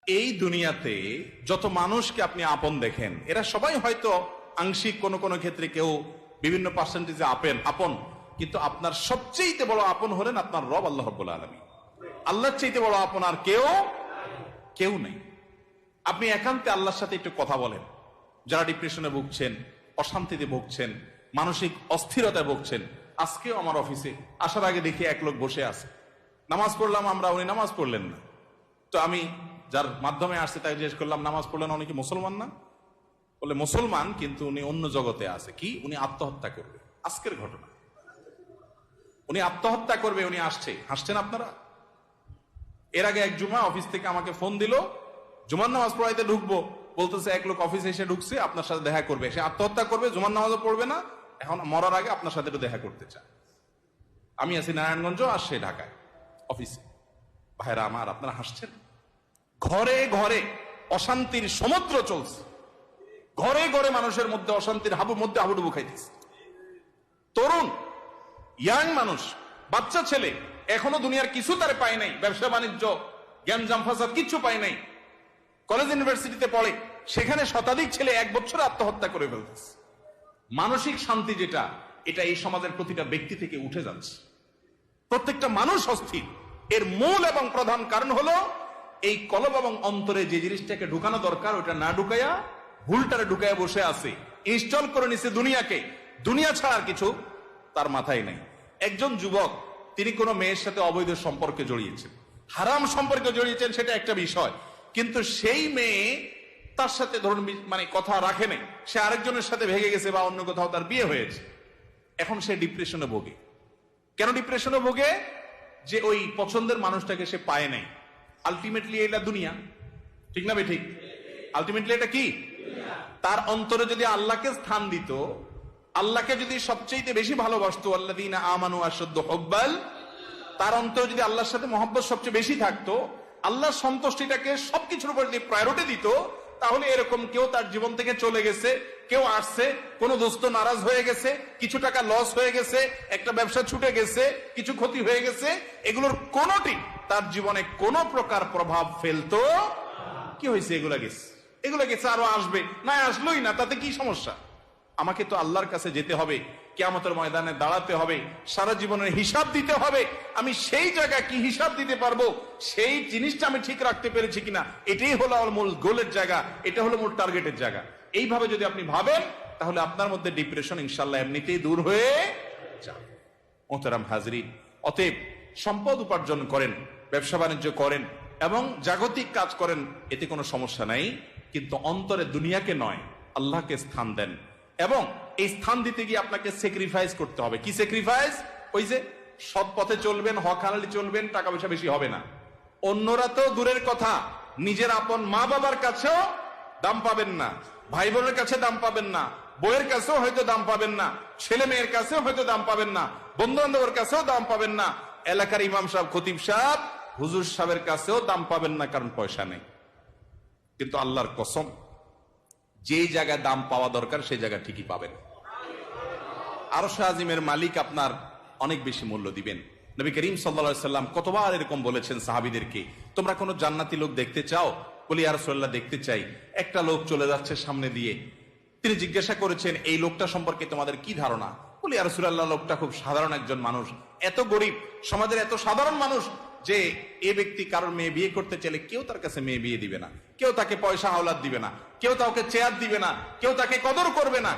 এই দুনিয়াতে যত মানুষকে আপনি আপন দেখেন, এরা সবাই হয়তো আংশিক কোনো কোনো ক্ষেত্রে কেউ বিভিন্ন পার্সেন্টেজে আপন, কিন্তু আপনার সবচেয়ে বড় আপন হলেন আপনার রব আল্লাহ রাব্বুল আলামিন। আল্লাহর চাইতে বড় আপন আর কেউ নেই। আপনি একান্তে আল্লাহর সাথে একটু কথা বলেন। যারা ডিপ্রেশনে ভুগছেন, অশান্তিতে ভুগছেন, মানসিক অস্থিরতায় ভুগছেন, আজকেও আমার অফিসে আসার আগে দেখি এক লোক বসে আছে। নামাজ পড়লাম আমরা, উনি নামাজ পড়লেন না। তো আমি যার মাধ্যমে আসছে তাই জিজ্ঞেস করলাম, নামাজ পড়লেন, উনি কি মুসলমান না? বলে মুসলমান, কিন্তু উনি অন্য জগতে আছে। কি? উনি আত্মহত্যা করবে। আজকের ঘটনা, উনি আত্মহত্যা করবে, উনি আসছে। হাসছেন আপনারা? এর আগে এক জুমা অফিস থেকে আমাকে ফোন দিল, জুমার নামাজ পড়াইতে ঢুকবো, বলতেছে এক লোক অফিসে এসে ঢুকছে, আপনার সাথে দেখা করবে, সে আত্মহত্যা করবে, জুমার নামাজও পড়বে না, এখন মরার আগে আপনার সাথে একটু দেখা করতে চায়। আমি আছি নারায়ণগঞ্জ, আসছে ঢাকায় অফিসে। ভাইরা আমার, আপনারা হাসছেন? ঘরে ঘরে অশান্তির সমুদ্র চলছে, ঘরে ঘরে মানুষের মধ্যে অশান্তির হাবুডুবু খাইতেছে। তরুণ ইয়াং মানুষ, বাচ্চা ছেলে এখনো দুনিয়ার কিছু তারে পায় নাই, ব্যবসা বাণিজ্য জ্ঞানজাম ফাসাদ কিচ্ছু পায় নাই, কলেজ ইউনিভার্সিটিতে পড়ে, সেখানে শতাধিক ছেলে এক বছরে আত্মহত্যা করে ফেলতেছে। মানসিক শান্তি যেটা, এটা এই সমাজের প্রতিটা ব্যক্তি থেকে উঠে যাচ্ছে। প্রত্যেকটা মানুষ অস্থির। এর মূল এবং প্রধান কারণ হলো এই কলব এবং অন্তরে যে জিনিসটাকে ঢুকানো দরকার ওটা না ঢুকাইয়া ভুলটারে ঢুকাইয়া বসে আছে, ইনস্টল করে নিছে দুনিয়াকে। দুনিয়া ছাড়ার কিছু তার মাথায় নাই। একজন যুবক, তিনি কোনো মেয়ের সাথে অবৈধ সম্পর্কে জড়িয়েছেন, হারাম সম্পর্কে জড়িয়েছেন, সেটা একটা বিষয়, কিন্তু সেই মেয়ে তার সাথে ধরুন মানে কথা রাখে নাই, সে আরেকজনের সাথে ভেগে গেছে বা অন্য কোথাও তার বিয়ে হয়েছে। এখন সে ডিপ্রেশনে ভোগে। কেন ডিপ্রেশনে ভোগে? যে ওই পছন্দের মানুষটাকে সে পায় নাই। আলটিমেটলি এটা দুনিয়া, ঠিক না? ঠিক। আলটিমেটলি এটা কি? তার অন্তরে যদি আল্লাহকে স্থান দিত, আল্লাহকে যদি সবচেয়ে বেশি ভালোবাসতো, আল্লাযীনা আমানু আশাদ্দু হুব্বাল, তার অন্তরে যদি আল্লাহর সাথে মহব্বত সবচেয়ে বেশি থাকতো, আল্লাহর সন্তুষ্টিটাকে সবকিছুর উপর যদি প্রায়োরিটি দিত, তাহলে এরকম কেউ তার জীবন থেকে চলে গেছে, কেউ আসছে, কোন দোস্ত নারাজ হয়ে গেছে, কিছু টাকা লস হয়ে গেছে, একটা ব্যবসা ছুটে গেছে, কিছু ক্ষতি হয়ে গেছে, এগুলোর কোনটি তার জীবনে কোন প্রকার প্রভাব ফেলতো? কি হয়েছে? এগুলা গেছে, আরো আসবে, না আসলোই না, তাতে কি সমস্যা? আমাকে তো আল্লাহর কাছে যেতে হবে, কিয়ামতের ময়দানে দাঁড়াতে হবে, সারা জীবনের হিসাব দিতে হবে। আমি সেই জায়গায় কি হিসাব দিতে পারবো, সেই জিনিসটা আমি ঠিক রাখতে পেরেছি কিনা, এটাই হলো আমার মূল গোলের জায়গা, এটা হলো মূল টার্গেটের জায়গা। এইভাবে যদি আপনি ভাবেন, তাহলে আপনার মধ্যে ডিপ্রেশন ইনশাল্লাহ এমনিতেই দূর হয়ে যাবে। মোহতারাম হাজরিন, অতএব সম্পদ উপার্জন করেন, ব্যবসা বাণিজ্য করেন এবং জাগতিক কাজ করেন, এতে কোনো সমস্যা নাই, কিন্তু অন্তরে দুনিয়াকে নয়, আল্লাহকে স্থান দেন। এবং এই স্থান দিতে গিয়ে আপনাকে স্যাক্রিফাইস করতে হবে। কি স্যাক্রিফাইস? ওই যে সৎ পথে চলবেন, হক হালালি চলবেন, টাকা পয়সা বেশি হবে না। অন্যরা তো দূরের কথা, নিজের আপন মা বাবার কাছেও দাম পাবেন না, ভাই বোনের কাছে দাম পাবেন না, বইয়ের কাছেও হয়তো দাম পাবেন না, ছেলে মেয়ের কাছেও হয়তো দাম পাবেন না, বন্ধু বান্ধবের কাছেও দাম পাবেন না, এলাকার ইমাম সাহেব, খতিব সাহেব, হুজুর সাহেবের কাছেও দাম পাবেন না, কারণ পয়সা নেই। কিন্তু আল্লাহর কসম, যেই জায়গায় দাম পাওয়া দরকার সেই জায়গা ঠিকই পাবেন। আরশ আজিমের মালিক আপনার অনেক বেশি মূল্য দিবেন। নবী করিম সাল্লাল্লাহু আলাইহি সাল্লাম কতবার এরকম বলেছেন সাহাবীদেরকে, তোমরা কোন জান্নাতি লোক দেখতে চাও? বলি ইয়া রাসূলুল্লাহ, দেখতে চাই। একটা লোক চলে যাচ্ছে সামনে দিয়ে, তিনি জিজ্ঞাসা করেছেন, এই লোকটা সম্পর্কে তোমাদের কি ধারণা? বলি ইয়া রাসূলুল্লাহ, লোকটা খুব সাধারণ একজন মানুষ, এত গরিব, সমাজের এত সাধারণ মানুষ যে এ ব্যক্তি কারোর মেয়ে বিয়ে করতে চাইলে কেউ তার কাছে মেয়ে বিয়ে দিবে না, কেউ তাকে পয়সা আওলাদ দিবে না, কেউ তাকে চেয়ার দিবে না, কেউ তাকে কদর করবে না।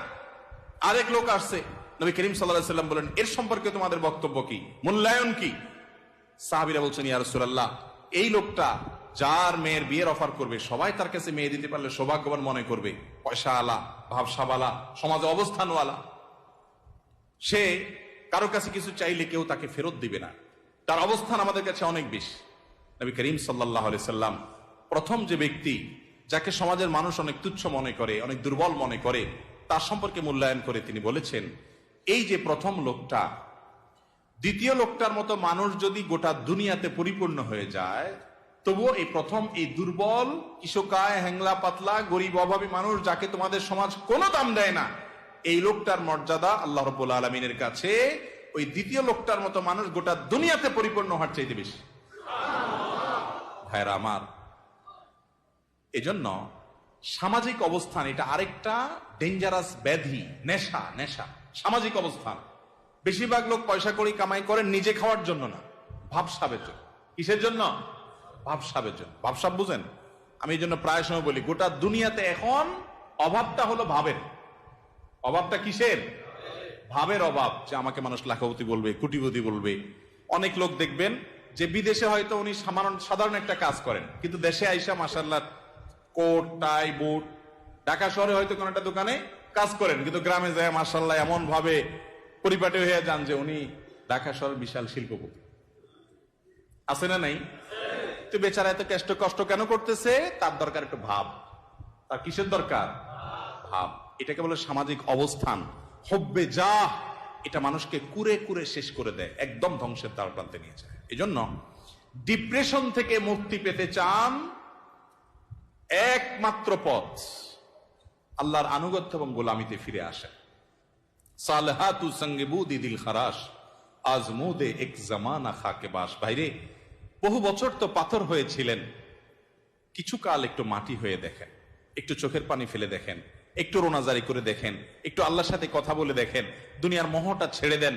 আরেক লোক আসছে, নবী করিম সাল্লাল্লাহু আলাইহি সাল্লাম বলেন, এর সম্পর্কে তোমাদের বক্তব্য কি, মূল্যায়ন কি? সাহাবীরা বলছেন, ইয়া রাসূলুল্লাহ, এই লোকটা যার মেয়ের বিয়ের অফার করবে, সবাই তার কাছে মেয়ে দিতে পারলে সৌভাগ্যবান মনে করবে, পয়সা আলা, ভাবসাবালা, সমাজে অবস্থানওয়ালা। সে কারো কাছে কিছু চাইলে কেউ তাকে ফেরত দিবে না, তার অবস্থান আমাদের কাছে অনেক বেশি। নবী করিম সাল্লাল্লাহু আলাইহি সাল্লাম প্রথম যে ব্যক্তি যাকে সমাজের মানুষ অনেক তুচ্ছ মনে করে, অনেক দুর্বল মনে করে, তার সম্পর্কে মূল্যায়ন করে তিনি বলেছেন, এই যে প্রথম লোকটা, দ্বিতীয় লোকটার মতো মানুষ যদি গোটা দুনিয়াতে পরিপূর্ণ হয়ে যায়, তবুও এই প্রথম, এই দুর্বল, ইসকায়, হ্যাংলা পাতলা, গরিব, অভাবী মানুষ, যাকে তোমাদের সমাজ কোনো দাম দেয় না, এই লোকটার মর্যাদা আল্লাহ রাব্বুল আলামিনের কাছে ওই দ্বিতীয় লোকটার মতো মানুষ গোটা দুনিয়াতে পরিপূর্ণ হওয়ার চাইতে বেশি। ভাইরা আমার, এজন্য সামাজিক অবস্থান এটা আরেকটা ডেঞ্জারাস ব্যাধি, নেশা। নেশা সামাজিক অবস্থান। বেশিরভাগ লোক পয়সা করি কামাই করেন নিজে খাওয়ার জন্য না, ভাবসাবের জন্য। কিসের জন্য? ভাবসাবের জন্য। ভাবসাব বুঝেন? আমি এই জন্য প্রায় সময় বলি, গোটা দুনিয়াতে এখন অভাবটা হলো ভাবের। অভাবটা কিসের? ভাবের অভাব। যে আমাকে মানুষ লাখপতি বলবে, কোটিপতি বলবে। অনেক লোক দেখবেন যে বিদেশে হয়তো উনি সাধারণ একটা কাজ করেন, কিন্তু দেশে আইসা মাশাআল্লাহ কোট টাই বুট, ঢাকা শহরে হয়তো কোন একটা দোকানে কাজ করেন, কিন্তু গ্রামে যায় মাশাআল্লাহ এমন ভাবে পরিপাটি হয়ে যান যে উনি ঢাকা শহরের বিশাল শিল্পপতি। আছে না নাই? তো বেচারা এত কষ্ট কেন করতেছে? তার দরকার একটু ভাব। তার কিসের দরকার? ভাব। এটাকে বলে সামাজিক অবস্থান। হব্বে যা, এটা মানুষকে কুরে কুরে শেষ করে দেয়, একদম ধ্বংসের দ্বার প্রান্তে নিয়ে যায়। এজন্য ডিপ্রেশন থেকে মুক্তি পেতে চান, একমাত্র পথ আল্লাহর আনুগত্য এবং গোলামিতে ফিরে আসে। সালহাতু সঙ্গে বুদি দিল খারাস, আজমুদে এক জামানা খাকে বাস। বাইরে বহু বছর তো পাথর হয়েছিলেন, কিছু কাল একটু মাটি হয়ে দেখেন, একটু চোখের পানি ফেলে দেখেন, একটু রোনাজারি করে দেখেন, একটু আল্লাহর সাথে কথা বলে দেখেন, দুনিয়ার মোহটা ছেড়ে দেন।